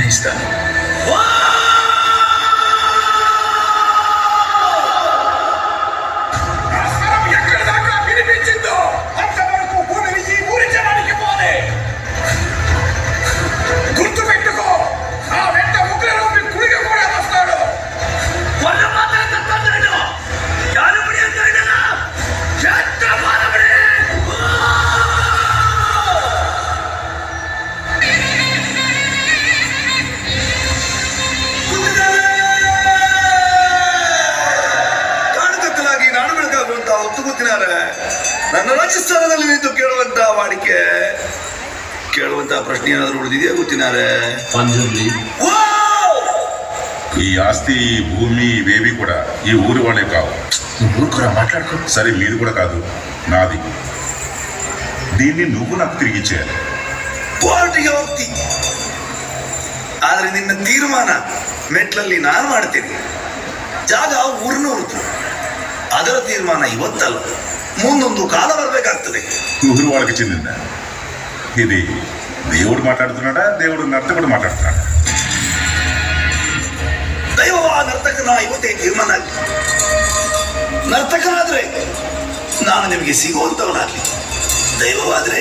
నిర్ణయిస్తాను. ఎక్కడ దాకా వినిపించిందో అంతవరకు భూమిని ఈ ఊరి జనానికి పోలే. గుర్తు పెట్టుకో, ఆ వెంట ఉగ్రరూపి గుడికి కూడా వస్తాడు. ಕಾಣುಕತ್ತಲಾಗಿ ನಾಡು ಬೆಳಕಾಗುವಂತ ಹೊತ್ತು ಕೂತಿನಾರೆ. ನನ್ನ ರಾಜಸ್ಥಾನದಲ್ಲಿ ನಿಂತು ಕೇಳುವಂತ ಪ್ರಶ್ನೆ ಏನಾದ್ರು ಉಳಿದಿದೆಯಾ ಗೊತ್ತಿನಾರೆ? ఈ ఆస్తి భూమి ఇవేవి కూడా ఈ ఊరి వాళ్ళే కావు. ఊరుకురా, మాట్లాడుకో. సరే, మీది కూడా కాదు, నాది. దీన్ని నువ్వు నాకు తిరిగి ఇచ్చేయాలి. ಕೋರ್ಟಿಗೆ ಹೋಗ್ತಿ, ಆದ್ರೆ ನಿನ್ನ ತೀರ್ಮಾನ ಮೆಟ್ಲಲ್ಲಿ ನಾನು ಮಾಡ್ತೀನಿ. ಜಾಗ ಊರಿನವ್ರದ್ದು. ಅದರ ತೀರ್ಮಾನ ಇವತ್ತಲ್ಲ, ముందొందు కాలం బరಬೇಕಾಗ್ತದೆ. ఊరు వాళ్ళకి చెందిందా? ఇది దేవుడు మాట్లాడుతున్నాడా, దేవుడు నర్తకుడు మాట్లాడుతున్నాడా? ದೈವವ ನರ್ತಕನ ಇವತ್ತೇ ತೀರ್ಮಾನ ಆಗಲಿ. ನರ್ತಕನಾದ್ರೆ ನಾನು ನಿಮಗೆ ಸಿಗುವಂತವನಾಗ್ಲಿ, ದೈವವಾದ್ರೆ